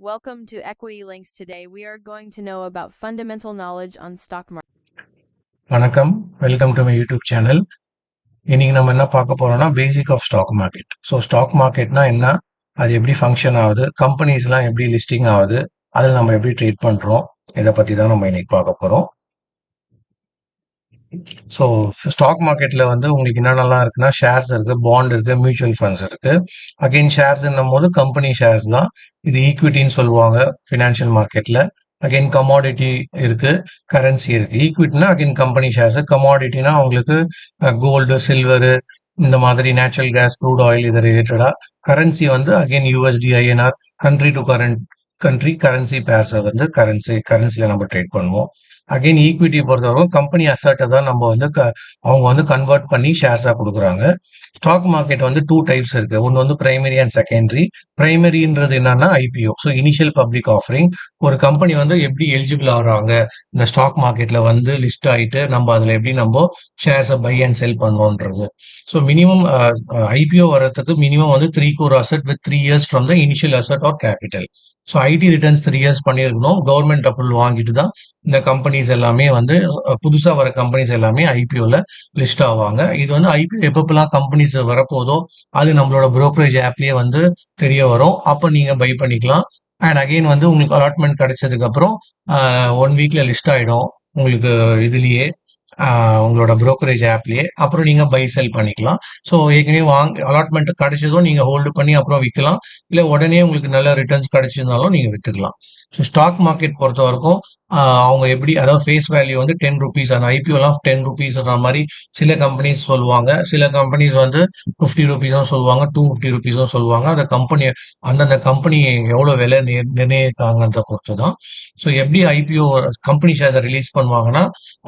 Welcome to Equity Links. Today we are going to know about fundamental knowledge on stock market. வணக்கம், welcome to my YouTube channel. இன்னைக்கு நம்ம என்ன பார்க்க போறோம்னா basic of stock market. So stock மார்க்கெட்னா என்ன, அது எப்படி ஃபங்க்ஷன் ஆகுது, கம்பெனிஸ்லாம் எப்படி லிஸ்டிங் ஆகுது, அதில் நம்ம எப்படி ட்ரேட் பண்றோம், இதை பத்தி தான் நம்ம இன்னைக்கு பார்க்க போறோம். ஸோ ஸ்டாக் மார்க்கெட்ல வந்து உங்களுக்கு என்னென்னலாம் இருக்குன்னா, ஷேர்ஸ் இருக்கு, பாண்ட் இருக்கு, மியூச்சுவல் ஃபண்ட்ஸ் இருக்கு. அகைன் ஷேர்ஸ்ன்னும் போது கம்பெனி ஷேர்ஸ் தான். இது ஈக்விட்டின்னு சொல்லுவாங்க ஃபினான்ஷியல் மார்க்கெட்ல. அகைன் கமாடிட்டி இருக்கு, கரன்சி இருக்கு. ஈக்விட்டினா அகைன் கம்பெனி ஷேர்ஸ், கமாடிட்டினா அவங்களுக்கு கோல்டு, சில்வரு, இந்த மாதிரி நேச்சுரல் கேஸ், க்ரூட் ஆயில் இது ரிலேட்டடா. கரன்சி வந்து again USD, INR, country to country currency பேர்ஸை வந்து கரன்சில நம்ம ட்ரேட் பண்ணுவோம். அகைன் ஈக்விட்டி பொறுத்தவரைக்கும் கம்பெனி அசட்டை தான் நம்ம வந்து அவங்க வந்து கன்வெர்ட் பண்ணி ஷேர்ஸா கொடுக்குறாங்க. ஸ்டாக் மார்க்கெட் வந்து டூ டைப்ஸ் இருக்கு. ஒன்று வந்து பிரைமரி அண்ட் செகண்டரி. பிரைமரின்றது என்னன்னா IPO, so initial public offering. ஒரு கம்பெனி வந்து எப்படி எலிஜிபிள் ஆகுறாங்க இந்த ஸ்டாக் மார்க்கெட்ல வந்து லிஸ்ட் ஆயிட்டு நம்ம அதுல எப்படி நம்ம ஷேர்ஸை பை அண்ட் செல் பண்ணுவோன்றது. ஸோ மினிமம் ஐபிஓ வரதுக்கு மினிமம் வந்து 3 crore asset with 3 years from the initial asset or capital. So ID returns 3 years பண்ணியிருக்கணும். கவர்மெண்ட் அப்ரூவல் வாங்கிட்டு தான் இந்த கம்பெனிஸ் எல்லாமே வந்து புதுசா வர கம்பெனிஸ் எல்லாமே ஐபிஓல லிஸ்ட் ஆவாங்க. இது வந்து ஐபிஓ எப்பப்பெல்லாம் கம்பெனிஸ் வரப்போதோ அது நம்மளோட புரோக்கரேஜ் ஆப்லயே வந்து தெரிய வரும். அப்போ நீங்க பை பண்ணிக்கலாம். அண்ட் அகைன் வந்து உங்களுக்கு அலாட்மெண்ட் கிடைச்சதுக்கு அப்புறம் 1 weekல லிஸ்ட் ஆயிடும் உங்களுக்கு இதுலயே, உங்களோட புரோக்கரேஜ் ஆப்லயே. அப்புறம் நீங்க பை செல் பண்ணிக்கலாம். ஸோ ஏற்கனவே அலாட்மெண்ட் கிடைச்சதும் நீங்க ஹோல்டு பண்ணி அப்புறம் விற்கலாம். இல்லை உடனே உங்களுக்கு நல்ல ரிட்டர்ன்ஸ் கிடைச்சிருந்தாலும் நீங்க வித்துக்கலாம். ஸோ ஸ்டாக் மார்க்கெட் பொறுத்த வரைக்கும் அவங்க எப்படி, அதாவது ஃபேஸ் வேல்யூ வந்து 10 rupees, அந்த ஐபிஓலாம் 10 rupeesன்ற மாதிரி சில கம்பெனிஸ் சொல்லுவாங்க. சில கம்பெனிஸ் வந்து 50 rupees சொல்லுவாங்க, 250 rupees சொல்லுவாங்க. அந்த கம்பெனி அந்தந்த கம்பெனி எவ்வளோ விலை நிர்ணயிக்காங்கன்றத பொறுத்து தான். ஸோ எப்படி ஐபிஓ கம்பெனி ஷேர்ஸை ரிலீஸ் பண்ணுவாங்கன்னா,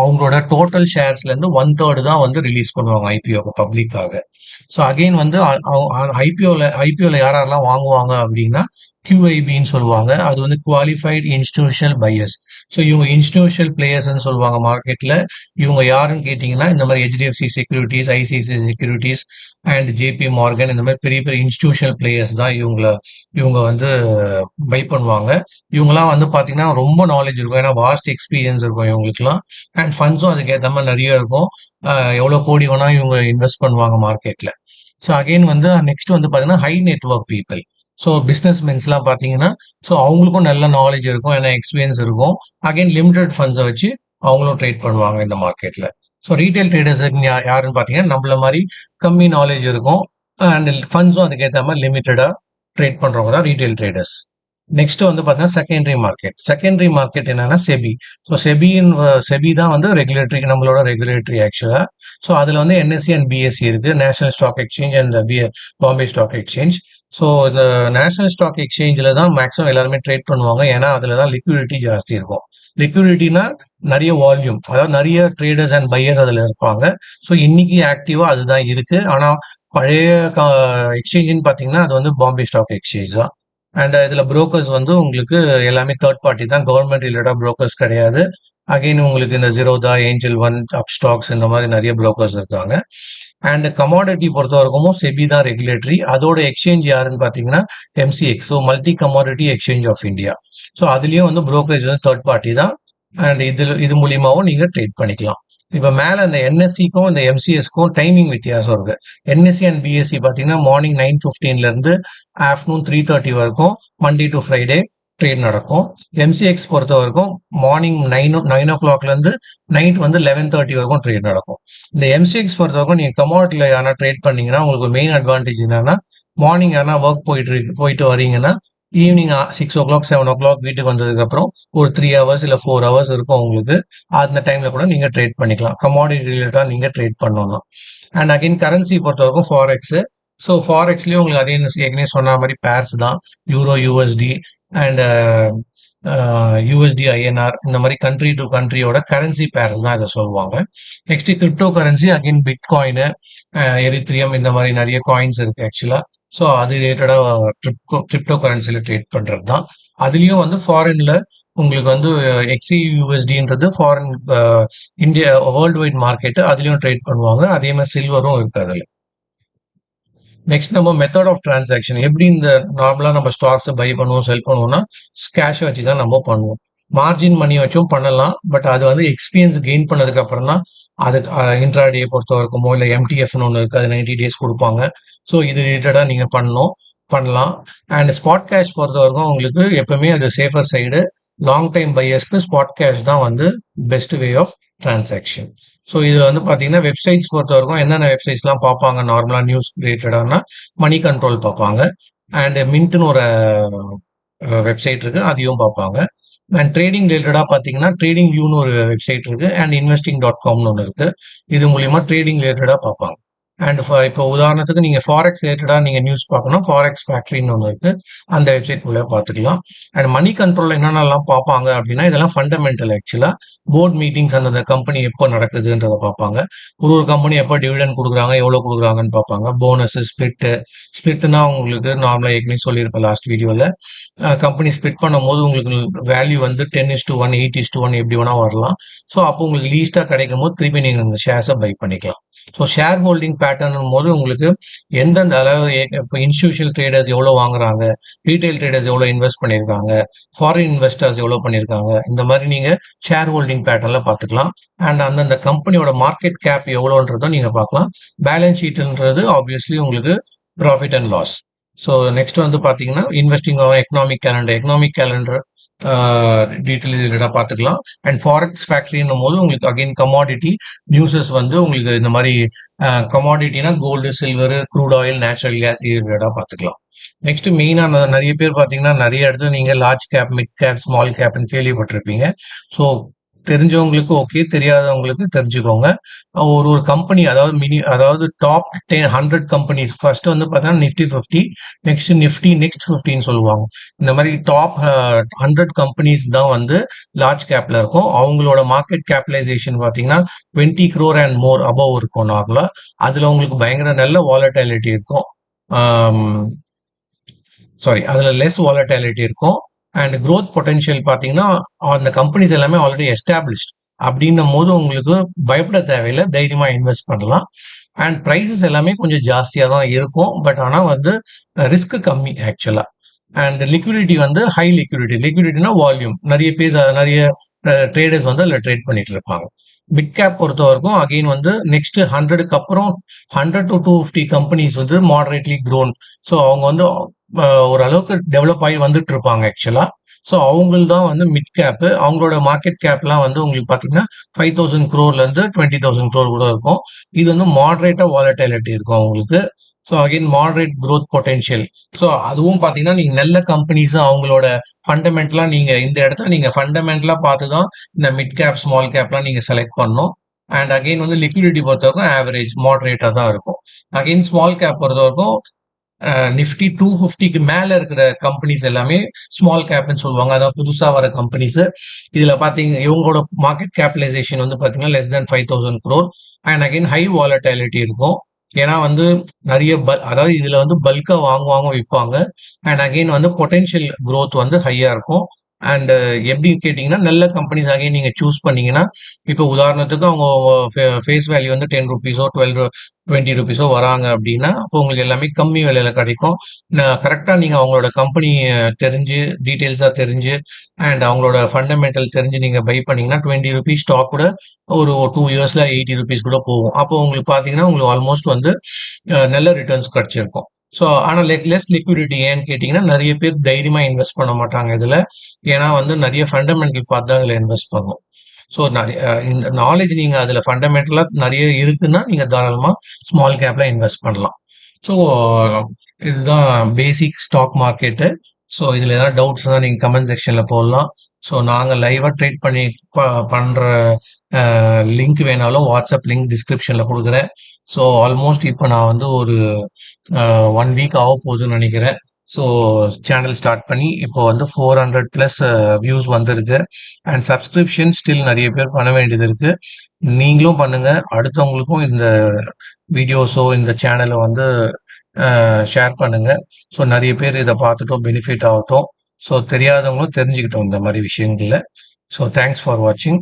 அவங்களோட டோட்டல் ஷேர்ஸ்ல இருந்து 1/3 தான் வந்து ரிலீஸ் பண்ணுவாங்க ஐபிஓ பப்ளிக்காக. ஸோ அகைன் வந்து ஐபிஓல யாரெல்லாம் வாங்குவாங்க அப்படின்னா QIBன்னு சொல்லுவாங்க. அது வந்து குவாலிஃபைடு இன்ஸ்டிடியூஷனல் பையர்ஸ். ஸோ இவங்க இன்ஸ்டிடியூஷனல் பிளேயர்ஸ்ன்னு சொல்லுவாங்க மார்க்கெட்ல. இவங்க யாருன்னு கேட்டிங்கன்னா, இந்த மாதிரி HDFC securities, ICICI securities and JP Morgan, இந்த மாதிரி பெரிய பெரிய இன்ஸ்டிடியூஷனல் பிளேயர்ஸ் தான் இவங்க வந்து பை பண்ணுவாங்க. இவங்கலாம் வந்து பார்த்தீங்கன்னா ரொம்ப நாலேஜ் இருக்கும், ஏன்னா வாஸ்ட் எக்ஸ்பீரியன்ஸ் இருக்கும் இவங்களுக்குலாம். அண்ட் ஃபண்ட்ஸும் அதுக்கேற்ற மாதிரி நிறைய இருக்கும். எவ்வளோ கோடி வேணா இவங்க இன்வெஸ்ட் பண்ணுவாங்க மார்க்கெட்ல. ஸோ அகைன் வந்து நெக்ஸ்ட் வந்து பார்த்தீங்கன்னா high network people. So business மென்ஸ்லாம் பார்த்தீங்கன்னா, ஸோ அவங்களுக்கும் நல்ல நாலேஜ் இருக்கும், ஏன்னா எக்ஸ்பீரியன்ஸ் இருக்கும். அகைன் லிமிடெட் ஃபண்ட்ஸை வச்சு அவங்களும் ட்ரேட் பண்ணுவாங்க இந்த மார்க்கெட்ல. ஸோ ரீட்டைல் ட்ரேடர்ஸ் யாருன்னு பார்த்தீங்கன்னா, நம்மள மாதிரி கம்மி நாலேஜ் இருக்கும் அண்ட் ஃபண்ட்ஸும் அதுக்கேற்ற மாதிரி லிமிட்டடா ட்ரேட் பண்றவங்க தான் ரீட்டைல் ட்ரேடர்ஸ். நெக்ஸ்ட் வந்து பார்த்தீங்கன்னா செகண்டரி மார்க்கெட். செகண்டரி மார்க்கெட் என்னன்னா செபி. ஸோ செபி தான் வந்து ரெகுலேட்டரி, நம்மளோட ரெகுலேட்டரி ஆக்சுவலா. ஸோ அதுல வந்து என்எஸ்சி அண்ட் பிஎஸ்சி இருக்கு, national stock exchange and Bombay stock exchange. So இந்த நேஷனல் ஸ்டாக் எக்ஸ்சேஞ்சில் தான் மேக்ஸிமம் எல்லாருமே ட்ரேட் பண்ணுவாங்க, ஏன்னா அதில் தான் லிக்விடிட்டி ஜாஸ்தி இருக்கும். லிக்விடிட்டினா நிறைய வால்யூம், அதாவது நிறைய ட்ரேடர்ஸ் அண்ட் பையர்ஸ் அதில் இருப்பாங்க. ஸோ இன்னைக்கு ஆக்டிவாக அதுதான் இருக்கு. ஆனால் பழைய எக்ஸ்சேஞ்சுன்னு பார்த்தீங்கன்னா அது வந்து பாம்பே ஸ்டாக் எக்ஸ்சேஞ்ச் தான். அண்ட் இதில் புரோக்கர்ஸ் வந்து உங்களுக்கு எல்லாமே தேர்ட் பார்ட்டி தான், கவர்மெண்ட் ரிலேட்டட் புரோக்கர்ஸ் கிடையாது. அகைன் உங்களுக்கு இந்த ஜீரோதா, ஏஞ்சல் ஒன், அப் ஸ்டாக்ஸ், இந்த மாதிரி நிறைய புரோக்கர்ஸ் இருக்காங்க. அண்ட் கமாடிட்டி பொறுத்த வரைக்கும் செபி தான் ரெகுலேட்டரி. அதோட எக்ஸ்சேஞ்ச் யாருன்னு பார்த்தீங்கன்னா MCX, so multi commodity exchange of India. So அதுலேயும் வந்து புரோக்கரேஜ் வந்து தேர்ட் பார்ட்டி தான். அண்ட் இது மூலியமாவும் நீங்க ட்ரேட் பண்ணிக்கலாம். இப்போ மேலே இந்த என்எஸ்சிக்கும் இந்த MCSக்கும் டைமிங் வித்தியாசம் இருக்கு. என்எஸ்சி அண்ட் பிஎஸ்சி பார்த்தீங்கன்னா மார்னிங் 9:15 இருந்து ஆஃப்டர்நூன் 3:30 வரைக்கும் மண்டே டு ஃப்ரைடே ட்ரேட் நடக்கும். MCX பொறுத்த வரைக்கும் மார்னிங் 9 o'clock இருந்து நைட் வந்து 11:30 வரைக்கும் ட்ரேட் நடக்கும். இந்த MCX பொறுத்த வரைக்கும் நீங்க கமாடிட்டில யாரா ட்ரேட் பண்ணீங்கன்னா உங்களுக்கு மெயின் அட்வான்டேஜ் என்னன்னா, மார்னிங் யாரா ஒர்க் போயிட்டு வரீங்கன்னா ஈவினிங் 6 o'clock 7 o'clock வீட்டுக்கு வந்ததுக்கு அப்புறம் ஒரு 3 hours இல்ல 4 hours இருக்கும் உங்களுக்கு. அந்த டைம்ல கூட நீங்க ட்ரேட் பண்ணிக்கலாம், கமாடிட்டி ரிலேட்டடா நீங்க ட்ரேட் பண்ணணும். அண்ட் அகைன் கரன்சி பொறுத்த வரைக்கும் ஃபாரெக்ஸ். ஸோ ஃபாரெக்ஸ்லயும் உங்களுக்கு அதே ஏற்கனவே சொன்ன மாதிரி பேர்ஸ் தான், euro, USD and USD, INR, இந்த மாதிரி கண்ட்ரி டு கண்ட்ரியோட கரன்சி பேர்ஸ் தான் இதை சொல்லுவாங்க. Next crypto currency, again bitcoin, Ethereum, இந்த மாதிரி நிறைய காயின்ஸ் இருக்கு ஆக்சுவலா. ஸோ அது ரிலேட்டடா கிரிப்டோ கரன்சில ட்ரேட் பண்றது தான். அதுலயும் வந்து ஃபாரின்ல உங்களுக்கு வந்து XAUUSDன்றது foreign India world wide market, அதுலயும் ட்ரேட் பண்ணுவாங்க. அதே மாதிரி சில்வரும் இருக்கு அதுல. நெக்ஸ்ட் நம்ம மெத்தட் ஆஃப் டிரான்சாக்ஷன் எப்படி இந்த நார்மலா நம்ம ஸ்டாக்ஸ் பை பண்ணுவோம் செல் பண்ணுவோம்னா கேஷ் வச்சு தான் நம்ம பண்ணுவோம். மார்ஜின் மணி வச்சும் பண்ணலாம். பட் அது வந்து எக்ஸ்பீரியன்ஸ் கெயின் பண்ணதுக்கு அப்புறம் தான் அது இன்ட்ராடே பொறுத்த வரைக்குமோ இல்லை எம்டிஎஃப்னு ஒன்று இருக்குது, அது 90 days கொடுப்பாங்க. ஸோ இது ரிலேட்டடாக நீங்கள் பண்ணலாம். அண்ட் ஸ்பாட் கேஷ் பொறுத்த வரைக்கும் உங்களுக்கு எப்பவுமே அது சேஃபர் சைடு. லாங் டைம் பையர்ஸ்க்கு ஸ்பாட் கேஷ் தான் வந்து best way of transaction. So இதில் வந்து பார்த்தீங்கன்னா வெப்சைட்ஸ் பொறுத்த வரைக்கும் என்னென்ன வெப்சைட்ஸ்லாம் பார்ப்பாங்க நார்மலாக நியூஸ் ரிலேட்டடானா மணி கண்ட்ரோல் பார்ப்பாங்க. அண்ட் மின்ட்னு ஒரு வெப்சைட் இருக்கு, அதையும் பார்ப்பாங்க. அண்ட் ட்ரேடிங் ரிலேட்டடாக பார்த்தீங்கன்னா ட்ரேடிங் வியூன்னு ஒரு வெப்சைட் இருக்கு, அண்ட் investing.comனு ஒன்று இருக்கு. இது மூலியமா ட்ரேடிங் ரிலேட்டடாக பார்ப்பாங்க. அண்ட் இப்போ உதாரணத்துக்கு நீங்கள் ஃபாரெக்ஸ் ரிலேட்டடாக நீங்கள் நியூஸ் பார்க்கணும், ஃபாரெக்ஸ் ஃபேக்ட்ரின்னு ஒன்று இருக்கு, அந்த வெப்சைட் மூலியமா பார்த்துக்கலாம். அண்ட் மணி கண்ட்ரோல் என்னென்னலாம் பார்ப்பாங்க அப்படின்னா இதெல்லாம் ஃபண்டமெண்டல். ஆக்சுவலாக போர்ட் மீட்டிங்ஸ் அந்த கம்பெனி எப்போ நடக்குதுன்றதை பார்ப்பாங்க. ஒரு கம்பெனி எப்போ டிவிடெண்ட் கொடுக்குறாங்க, எவ்வளோ கொடுக்குறாங்கன்னு பார்ப்பாங்க. போனஸ், ஸ்பிளிட்னா உங்களுக்கு நார்மலாக ஏற்கனவே சொல்லியிருப்பேன் லாஸ்ட் வீடியோவில். கம்பெனி ஸ்பிளிட் பண்ணும்போது உங்களுக்கு வேல்யூ வந்து 10:1, 8:1 எப்படி வேணா வரலாம். ஸோ அப்போ உங்களுக்கு லீஸ்ட்டாக கிடைக்கும் போது திருப்பி நீங்கள் இந்த ஷேர்ஸை பை பண்ணிக்கலாம். ஸோ ஷேர் ஹோல்டிங் பேட்டர்ன் போது உங்களுக்கு எந்தெந்த அளவு இப்போ இன்ஸ்டிடியூஷனல் ட்ரேடர்ஸ் எவ்வளோ வாங்குறாங்க, ரீட்டைல் ட்ரேடர்ஸ் எவ்வளோ இன்வெஸ்ட் பண்ணியிருக்காங்க, ஃபாரின் இன்வெஸ்டர்ஸ் எவ்வளோ பண்ணியிருக்காங்க, இந்த மாதிரி நீங்கள் ஷேர் ஹோல்டிங் பேட்டர்ல பார்த்துக்கலாம். அண்ட் அந்தந்த கம்பெனியோட மார்க்கெட் கேப் எவ்வளோன்றதும் நீங்கள் பார்க்கலாம். பேலன்ஸ் ஷீட்ன்றது ஆப்வியஸ்லி உங்களுக்கு profit and loss. So next வந்து பார்த்தீங்கன்னா இன்வெஸ்டிங் எக்கனாமிக் கேலண்டர் டீட்டெயில் ரிலேட்டடாக பார்த்துக்கலாம். அண்ட் ஃபாரெக்ஸ் ஃபேக்ட்ரின்னும் போது உங்களுக்கு அகைன் கமாடிட்டி நியூஸஸ் வந்து உங்களுக்கு இந்த மாதிரி கமாடிட்டினா gold, silver, crude oil, natural gas ரிலேட்டடாக பார்த்துக்கலாம். நெக்ஸ்ட் மெயினாக நிறைய பேர் பார்த்தீங்கன்னா நிறைய இடத்துல நீங்கள் large cap, mid cap, small கேப்னு கேள்விப்பட்டிருப்பீங்க. ஸோ தெரிஞ்சவங்களுக்கு ஓகே, தெரியாதவங்களுக்கு தெரிஞ்சுக்கோங்க. ஒரு கம்பெனி அதாவது டாப் 100 கம்பெனிஸ் ஃபர்ஸ்ட் வந்து பார்த்தீங்கன்னா நிஃப்டி 50, நெக்ஸ்ட் நிஃப்டி நெக்ஸ்ட் 50ன்னு சொல்லுவாங்க. இந்த மாதிரி டாப் 100 கம்பெனிஸ் தான் வந்து லார்ஜ் கேப்ல இருக்கும். அவங்களோட மார்க்கெட் கேபிடலைசேஷன் பார்த்தீங்கன்னா 20 crore அண்ட் மோர் அபவ் இருக்கும் நார்மலா. அதுல உங்களுக்கு பயங்கர நல்ல வாலட்டிலிட்டி இருக்கும். அதுல லெஸ் வாலட்டிலிட்டி இருக்கும். அண்ட் க்ரோத் பொட்டன்ஷியல் பார்த்தீங்கன்னா அந்த கம்பெனிஸ் எல்லாமே ஆல்ரெடி எஸ்டாப்ளிஷ்ட் அப்படின்னும் போது உங்களுக்கு பயப்பட தேவையில்லை, தைரியமா இன்வெஸ்ட் பண்ணலாம். அண்ட் ப்ரைஸஸ் எல்லாமே கொஞ்சம் ஜாஸ்தியாக தான் இருக்கும், பட் ஆனால் வந்து ரிஸ்க் கம்மி ஆக்சுவலா. அண்ட் லிக்விடிட்டி வந்து ஹை லிக்விடிட்டினா வால்யூம், நிறைய ட்ரேடர்ஸ் வந்து அதில் ட்ரேட் பண்ணிட்டு இருப்பாங்க. மிட் கேப் பொறுத்த வரைக்கும் அகெயின் வந்து நெக்ஸ்ட் 100க்கு அப்புறம் 100 to 250 கம்பெனிஸ் வந்து மாடரேட்லி க்ரோன். ஸோ அவங்க வந்து ஓரளவுக்கு டெவலப் ஆகி வந்துட்டு இருப்பாங்க ஆக்சுவலா. ஸோ அவங்களுக்கு தான் வந்து மிட் கேப். அவங்களோட மார்க்கெட் கேப்லாம் வந்து உங்களுக்கு பார்த்தீங்கன்னா 5,000 crore-லேருந்து 20,000 crore கூட இருக்கும். இது வந்து மாடரேட்டாக வாலட்டிலிட்டி இருக்கும் அவங்களுக்கு. So again moderate growth potential. So அதுவும் பார்த்தீங்கன்னா நீங்கள் நல்ல கம்பெனிஸ் அவங்களோட ஃபண்டமெண்டலாக நீங்கள் இந்த இடத்துல நீங்கள் ஃபண்டமெண்டலாக பார்த்து தான் இந்த மிட் கேப், ஸ்மால் கேப்லாம் நீங்கள் செலக்ட் பண்ணணும். அண்ட் அகெயின் வந்து லிக்விடிட்டி பொறுத்த வரைக்கும் ஆவரேஜ் மாடரேட்டாக தான் இருக்கும். அகெயின் ஸ்மால் கேப் பொறுத்த வரைக்கும் நிஃப்டி 250க்கு மேல இருக்கிற கம்பெனிஸ் எல்லாமே ஸ்மால் கேப்னு சொல்லுவாங்க. அதாவது புதுசா வர கம்பெனிஸ். இதுல பாத்தீங்க இவங்களோட மார்க்கெட் கேபிடலைசேஷன் வந்து பாத்தீங்கன்னா less than 5,000 crore. And again high volatility இருக்கும். ஏன்னா வந்து நிறைய அதாவது இதுல வந்து பல்கா வாங்குவாங்க, விற்பாங்க. அண்ட் அகைன் வந்து பொட்டென்ஷியல் க்ரோத் வந்து ஹையா இருக்கும். அண்ட் எப்படி கேட்டீங்கன்னா நல்ல கம்பெனிஸ் அகைன் நீங்க சூஸ் பண்ணீங்கன்னா, இப்போ உதாரணத்துக்கு அவங்க ஃபேஸ் வேல்யூ வந்து 10 rupees-ஓ 20 rupees-ஓ வராங்க அப்படின்னா, அப்போ உங்களுக்கு எல்லாமே கம்மி விலையில கிடைக்கும். கரெக்டா நீங்க அவங்களோட கம்பெனி தெரிஞ்சு டீட்டெயில்ஸா தெரிஞ்சு அண்ட் அவங்களோட ஃபண்டமெண்டல் தெரிஞ்சு நீங்க பை பண்ணீங்கன்னா 20 rupees ஸ்டாக் கூட ஒரு 2 yearsல 80 rupees கூட போகும். அப்போ உங்களுக்கு பாத்தீங்கன்னா உங்களுக்கு ஆல்மோஸ்ட் வந்து நல்ல ரிட்டர்ன்ஸ் கிடைச்சிருக்கும். ஸோ ஆனால் லெஸ் லிக்விடிட்டி ஏன்னு கேட்டிங்கன்னா நிறைய பேர் தைரியமா இன்வெஸ்ட் பண்ண மாட்டாங்க இதில். ஏன்னா வந்து நிறைய ஃபண்டமெண்டல் பார்த்து தான் இதில் இன்வெஸ்ட் பண்ணும். ஸோ நிறைய இந்த நாலேஜ் நீங்கள் அதில் ஃபண்டமெண்டலாக நிறைய இருக்குன்னா நீங்கள் தாராளமாக ஸ்மால் கேப்பில் இன்வெஸ்ட் பண்ணலாம். ஸோ இதுதான் பேசிக் ஸ்டாக் மார்க்கெட்டு. ஸோ இதில் ஏதாவது டவுட்ஸ் தான் நீங்கள் கமெண்ட் செக்ஷனில் போடலாம். ஸோ நாங்கள் லைவாக ட்ரேட் பண்ணி பண்ணுற லிங்க் வேணாலும் வாட்ஸ்அப் லிங்க் டிஸ்கிரிப்ஷனில் கொடுக்குறேன். ஸோ ஆல்மோஸ்ட் இப்போ நான் வந்து ஒரு 1 week ஆக போகுதுன்னு நினைக்கிறேன். ஸோ சேனல் ஸ்டார்ட் பண்ணி இப்போ வந்து 400+ வியூஸ் வந்திருக்கு. அண்ட் சப்ஸ்கிரிப்ஷன் ஸ்டில் நிறைய பேர் பண்ண வேண்டியது இருக்கு. நீங்களும் பண்ணுங்க, அடுத்தவங்களுக்கும் இந்த வீடியோஸோ இந்த சேனலை வந்து ஷேர் பண்ணுங்க. ஸோ நிறைய பேர் இதை பார்த்துட்டோம் பெனிஃபிட் ஆகட்டும். ஸோ தெரியாதவங்களும் தெரிஞ்சுக்கிட்டோம் இந்த மாதிரி விஷயங்கள்ல. ஸோ தேங்க்ஸ் ஃபார் வாட்சிங்.